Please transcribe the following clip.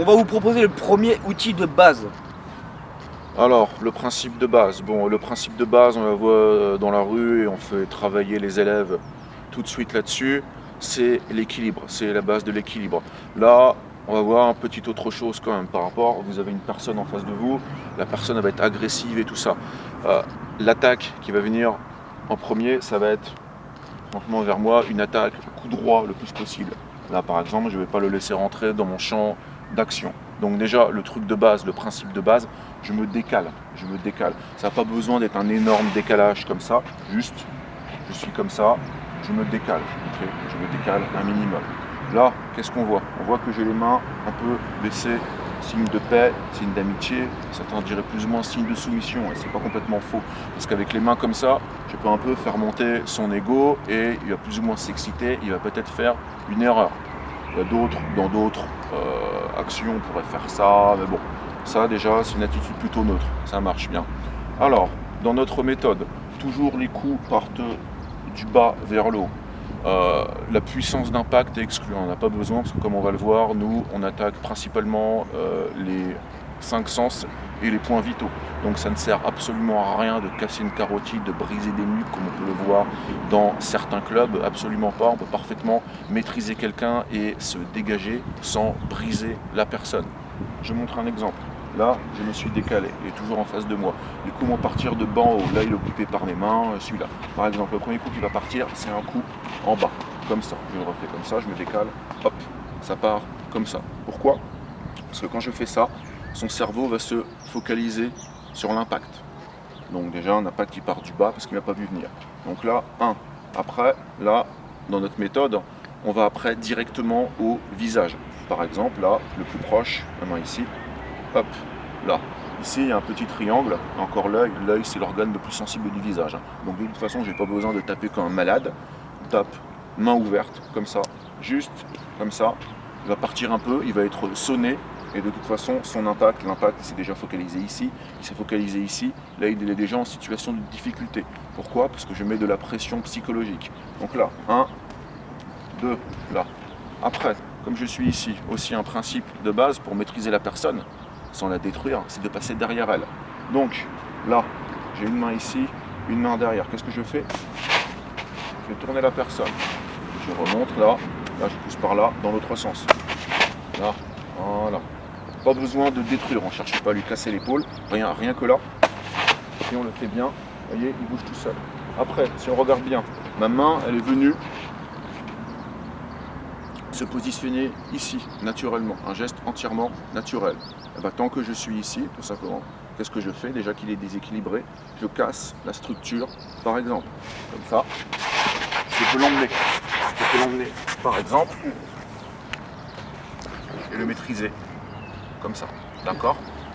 on va vous proposer le premier outil de base. Alors, le principe de base. Bon, le principe de base, on la voit dans la rue et on fait travailler les élèves tout de suite là-dessus. C'est l'équilibre, c'est la base de l'équilibre. Là, on va voir un petit autre chose quand même par rapport. Vous avez une personne en face de vous, la personne elle va être agressive et tout ça. L'attaque qui va venir en premier, ça va être franchement vers moi une attaque coup droit le plus possible. Là, par exemple, je ne vais pas le laisser rentrer dans mon champ d'action. Donc déjà, le truc de base, le principe de base, je me décale. Ça n'a pas besoin d'être un énorme décalage comme ça, juste, je suis comme ça, je me décale, okay, je me décale un minimum. Là, qu'est-ce qu'on voit? On voit que j'ai les mains un peu baissées, signe de paix, signe d'amitié, certains diraient plus ou moins signe de soumission, et c'est pas complètement faux, parce qu'avec les mains comme ça, je peux un peu faire monter son ego, et il va plus ou moins s'exciter, il va peut-être faire une erreur. Il y a dans d'autres actions, on pourrait faire ça, mais bon, ça déjà c'est une attitude plutôt neutre, ça marche bien. Alors, dans notre méthode, toujours les coups partent du bas vers le haut. La puissance d'impact est exclue, on n'a pas besoin, parce que comme on va le voir, nous on attaque principalement les 5 sens et les points vitaux. Donc ça ne sert absolument à rien de casser une carotide, de briser des nuques comme on peut le voir dans certains clubs, absolument pas. On peut parfaitement maîtriser quelqu'un et se dégager sans briser la personne. Je montre un exemple. Là, je me suis décalé, il est toujours en face de moi. Du coup, mon partir de bas en haut, là il est occupé par mes mains, celui-là. Par exemple, le premier coup qui va partir, c'est un coup en bas, comme ça. Je le refais comme ça, je me décale, hop, ça part comme ça. Pourquoi? Parce que quand je fais ça, son cerveau va se focaliser sur l'impact. Donc déjà un impact qui part du bas parce qu'il n'a pas vu venir. Donc là, Après, là, dans notre méthode, on va après directement au visage. Par exemple, là, le plus proche, la main ici, hop, là. Ici, il y a un petit triangle, encore l'œil. L'œil, c'est l'organe le plus sensible du visage. Donc de toute façon, je n'ai pas besoin de taper comme un malade. On tape, main ouverte, comme ça, juste comme ça. Il va partir un peu, il va être sonné. Et de toute façon, son impact, l'impact s'est déjà focalisé ici, il s'est focalisé ici. Là, il est déjà en situation de difficulté. Pourquoi? Parce que je mets de la pression psychologique. Donc là, 1, 2, là. Après, comme je suis ici, aussi un principe de base pour maîtriser la personne, sans la détruire, c'est de passer derrière elle. Donc, là, j'ai une main ici, une main derrière. Qu'est-ce que je fais? Je fais tourner la personne. Je remonte là, là je pousse par là, dans l'autre sens. Là, voilà. Pas besoin de détruire, on ne cherche pas à lui casser l'épaule, rien que là. Si on le fait bien, vous voyez, il bouge tout seul. Après, si on regarde bien, ma main, elle est venue se positionner ici, naturellement, un geste entièrement naturel. Et bien, tant que je suis ici, tout simplement, qu'est-ce que je fais? Déjà qu'il est déséquilibré, je casse la structure, par exemple, comme ça. Je peux l'emmener, par exemple, et le maîtriser, comme ça, d'accord?